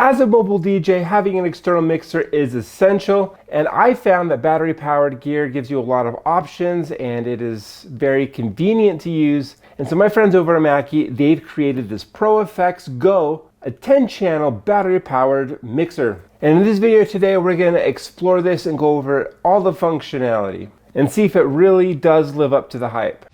As a mobile DJ, having an external mixer is essential, and I found that battery-powered gear gives you a lot of options and it is very convenient to use. And so my friends over at Mackie, they've created this ProFX10 Go, a 10-channel battery-powered mixer. And in this video today, we're going to explore this and go over all the functionality and see if it really does live up to the hype.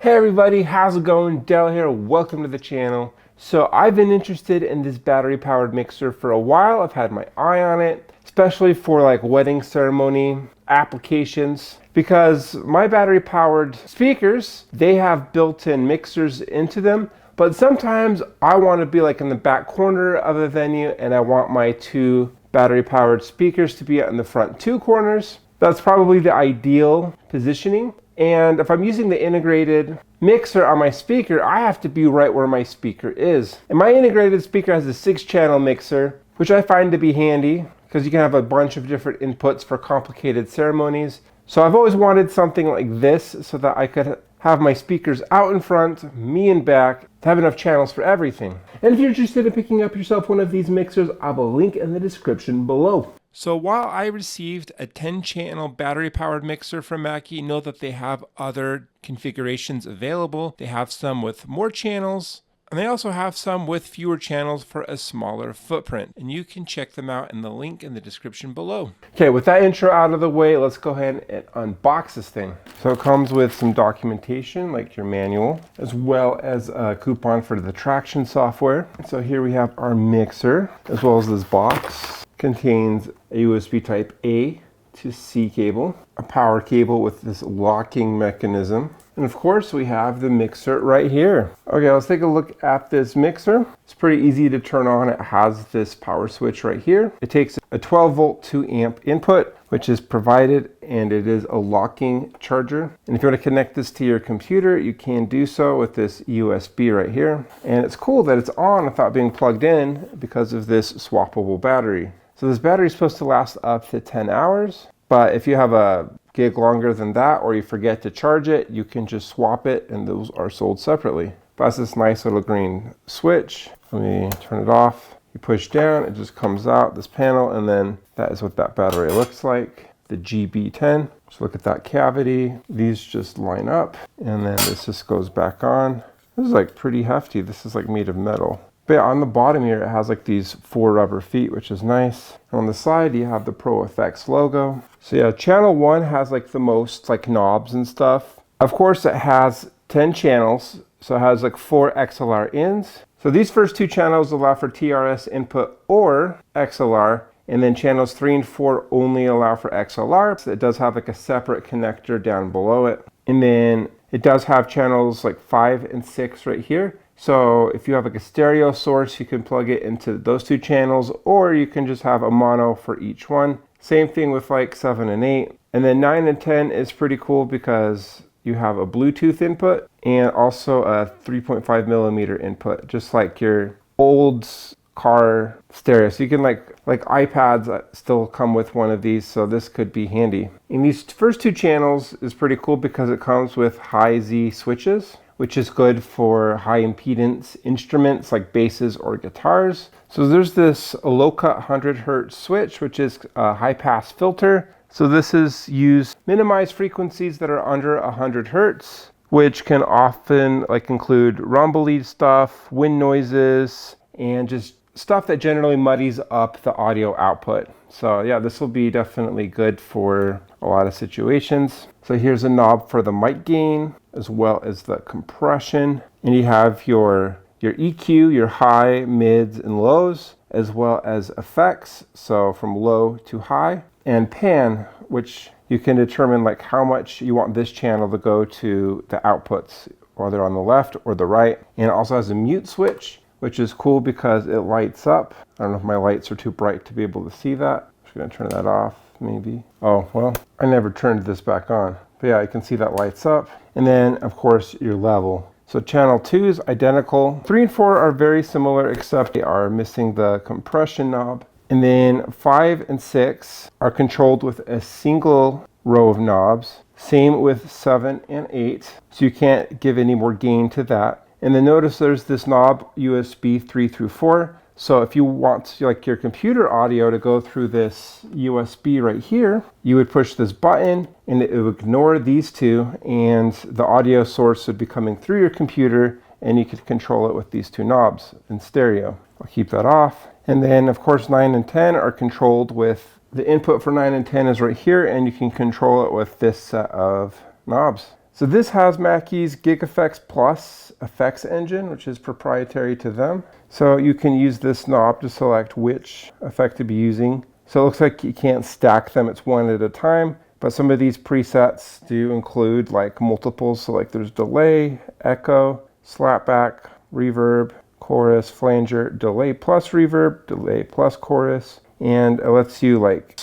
Hey everybody, how's it going? Dell here, welcome to the channel. So I've been interested in this battery powered mixer for a while. I've had my eye on it, especially for like wedding ceremony applications, because my battery powered speakers, they have built-in mixers into them, but sometimes I want to be like in the back corner of a venue and I want my two battery powered speakers to be out in the front two corners. That's probably the ideal positioning. And if I'm using the integrated mixer on my speaker, I have to be right where my speaker is. And my integrated speaker has a 6-channel mixer, which I find to be handy because you can have a bunch of different inputs for complicated ceremonies. So I've always wanted something like this so that I could have my speakers out in front, me in back, to have enough channels for everything. And if you're interested in picking up yourself one of these mixers, I have a link in the description below. So while I received a 10-channel battery-powered mixer from Mackie, know that they have other configurations available. They have some with more channels, and they also have some with fewer channels for a smaller footprint. And you can check them out in the link in the description below. Okay, with that intro out of the way, let's go ahead and unbox this thing. So it comes with some documentation, like your manual, as well as a coupon for the traction software. So here we have our mixer, as well as this box. Contains a USB type A to C cable, a power cable with this locking mechanism, and of course we have the mixer right here. Okay, let's take a look at this mixer. It's pretty easy to turn on. It has this power switch right here. It takes a 12 volt 2 amp input, which is provided, and it is a locking charger. And if you want to connect this to your computer, you can do so with this USB right here. And it's cool that it's on without being plugged in because of this swappable battery. So this battery is supposed to last up to 10 hours, but if you have a gig longer than that or you forget to charge it, you can just swap it, and those are sold separately. But it's this nice little green switch. Let me turn it off. You push down, it just comes out this panel, and then that is what that battery looks like, the GB10. So look at that cavity. These just line up, and then this just goes back on. This is like pretty hefty. This is like made of metal. But yeah, on the bottom here, it has like these 4 rubber feet, which is nice. And on the side, you have the ProFX logo. So yeah, channel 1 has like the most like knobs and stuff. Of course, it has 10 channels. So it has like 4 XLR ins. So these first 2 channels allow for TRS input or XLR. And then channels 3 and 4 only allow for XLR. So it does have like a separate connector down below it. And then it does have channels like 5 and 6 right here. So if you have like a stereo source, you can plug it into those 2 channels, or you can just have a mono for each one. Same thing with like 7 and 8. And then 9 and 10 is pretty cool because you have a Bluetooth input and also a 3.5 millimeter input, just like your old car stereo. So you can like iPads still come with one of these, so this could be handy. And these first 2 channels is pretty cool because it comes with high Z switches, which is good for high impedance instruments like basses or guitars. So there's this low cut 100 Hz switch, which is a high pass filter. So this is used to minimize frequencies that are under 100 Hz, which can often like include rumbly stuff, wind noises, and just stuff that generally muddies up the audio output. So yeah, this will be definitely good for a lot of situations. So here's a knob for the mic gain, as well as the compression. And you have your EQ, your high, mids, and lows, as well as effects. So from low to high, and pan, which you can determine like how much you want this channel to go to the outputs, whether on the left or the right. And it also has a mute switch, which is cool because it lights up. I don't know if my lights are too bright to be able to see that. I'm just gonna turn that off, maybe. Oh, well, I never turned this back on. But yeah, you can see that lights up. And then, of course, your level. So channel 2 is identical. 3 and 4 are very similar, except they are missing the compression knob. And then 5 and 6 are controlled with a single row of knobs. Same with 7 and 8, so you can't give any more gain to that. And then notice there's this knob, USB 3 through 4. So if you want like your computer audio to go through this USB right here, you would push this button and it would ignore these two, and the audio source would be coming through your computer, and you could control it with these two knobs in stereo. I'll keep that off. And then of course 9 and 10 are controlled with, the input for 9 and 10 is right here, and you can control it with this set of knobs. So this has Mackie's GigEffects Plus effects engine, which is proprietary to them. So you can use this knob to select which effect to be using. So it looks like you can't stack them, it's one at a time, but some of these presets do include like multiples. So like there's delay, echo, slapback, reverb, chorus, flanger, delay plus reverb, delay plus chorus. And it lets you like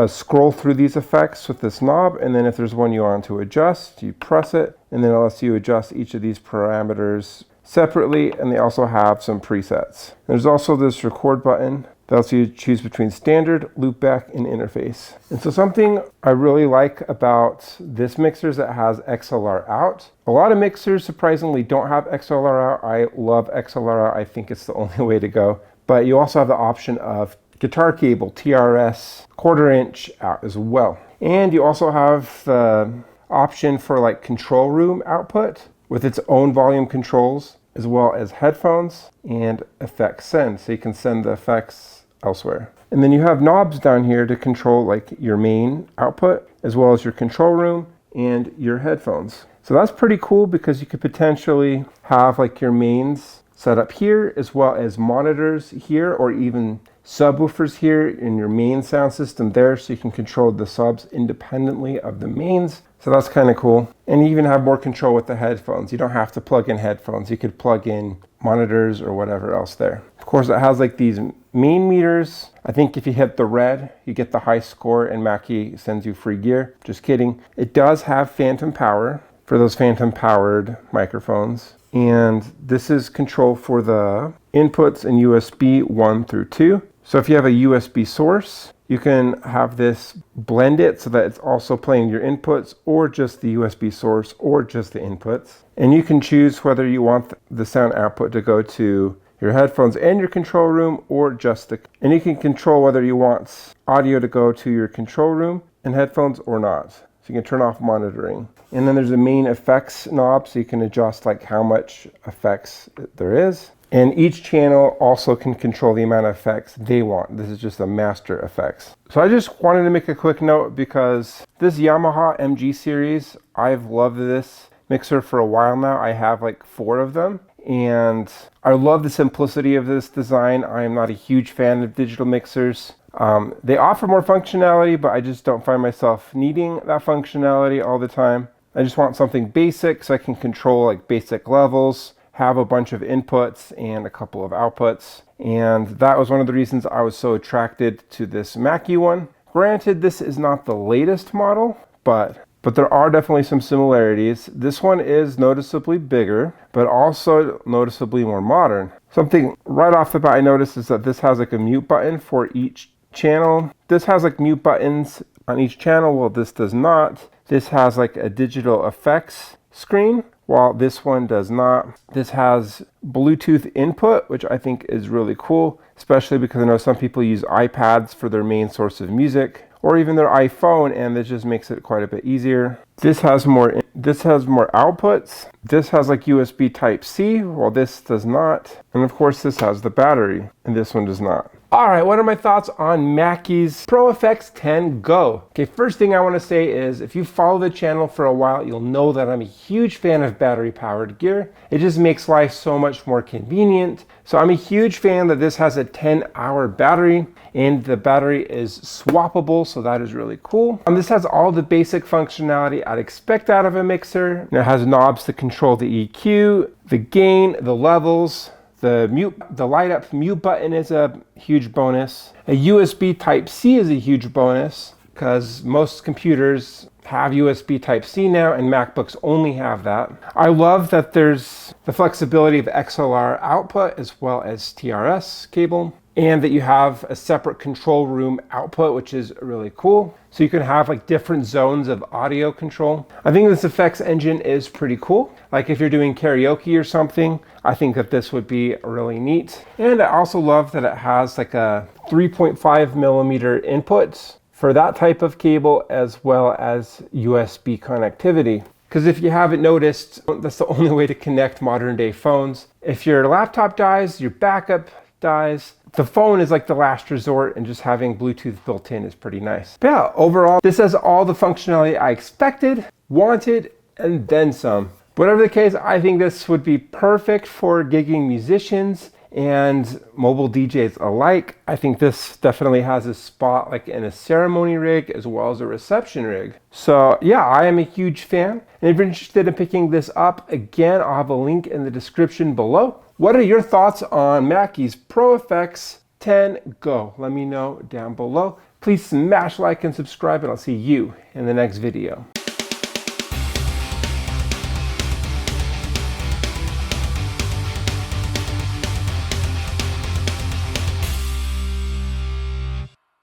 scroll through these effects with this knob, and then if there's one you want to adjust, you press it, and then it lets you adjust each of these parameters separately, and they also have some presets. There's also this record button that lets you choose between standard, loopback, and interface. And so something I really like about this mixer is that it has XLR out. A lot of mixers surprisingly don't have XLR out. I love XLR out. I think it's the only way to go. But you also have the option of guitar cable, TRS, 1/4 inch out as well. And you also have the option for like control room output with its own volume controls, as well as headphones and effects send. So you can send the effects elsewhere. And then you have knobs down here to control like your main output, as well as your control room and your headphones. So that's pretty cool, because you could potentially have like your mains set up here, as well as monitors here, or even subwoofers here in your main sound system there, so you can control the subs independently of the mains. So that's kind of cool. And you even have more control with the headphones. You don't have to plug in headphones. You could plug in monitors or whatever else there. Of course, it has like these main meters. I think if you hit the red, you get the high score, and Mackie sends you free gear. Just kidding. It does have phantom power for those phantom powered microphones. And this is control for the inputs in USB 1 through 2. So if you have a USB source, you can have this blend it so that it's also playing your inputs, or just the USB source, or just the inputs. And you can choose whether you want the sound output to go to your headphones and your control room, or just the, and you can control whether you want audio to go to your control room and headphones or not. So you can turn off monitoring. And then there's a main effects knob, so you can adjust like how much effects there is. And each channel also can control the amount of effects they want. This is just a master effects. So I just wanted to make a quick note, because this Yamaha MG series, I've loved this mixer for a while now. I have like 4 of them, and I love the simplicity of this design. I am not a huge fan of digital mixers. They offer more functionality, but I just don't find myself needing that functionality all the time. I just want something basic so I can control like basic levels, have a bunch of inputs and a couple of outputs. And that was one of the reasons I was so attracted to this Mackie one. Granted, this is not the latest model, but there are definitely some similarities. This one is noticeably bigger, but also noticeably more modern. Something right off the bat I noticed is that this has like a mute button for each channel. This has like mute buttons on each channel, while this does not. This has like a digital effects screen, while this one does not. This has Bluetooth input, which I think is really cool, especially because I know some people use iPads for their main source of music, or even their iPhone, and this just makes it quite a bit easier. This has more outputs. This has like USB Type-C, while this does not. And of course this has the battery, and this one does not. Alright, what are my thoughts on Mackie's ProFX10 Go? Okay, first thing I want to say is, if you follow the channel for a while, you'll know that I'm a huge fan of battery-powered gear. It just makes life so much more convenient. So I'm a huge fan that this has a 10-hour battery, and the battery is swappable, so that is really cool. This has all the basic functionality I'd expect out of a mixer. And it has knobs to control the EQ, the gain, the levels. The light up mute button is a huge bonus. A USB Type-C is a huge bonus, because most computers have USB Type-C now, and MacBooks only have that. I love that there's the flexibility of XLR output as well as TRS cable. and that you have a separate control room output, which is really cool. So you can have like different zones of audio control. I think this effects engine is pretty cool. Like if you're doing karaoke or something, I think that this would be really neat. And I also love that it has like a 3.5 millimeter inputs for that type of cable, as well as USB connectivity. Because if you haven't noticed, that's the only way to connect modern day phones. If your laptop dies, your backup dies, the phone is like the last resort, and just having Bluetooth built in is pretty nice. But yeah, overall, this has all the functionality I expected, wanted, and then some. Whatever the case, I think this would be perfect for gigging musicians and mobile DJs alike. I think this definitely has a spot like in a ceremony rig as well as a reception rig. So yeah, I am a huge fan. And if you're interested in picking this up, again, I'll have a link in the description below. What are your thoughts on Mackie's ProFX10 Go? Let me know down below. Please smash like and subscribe, and I'll see you in the next video.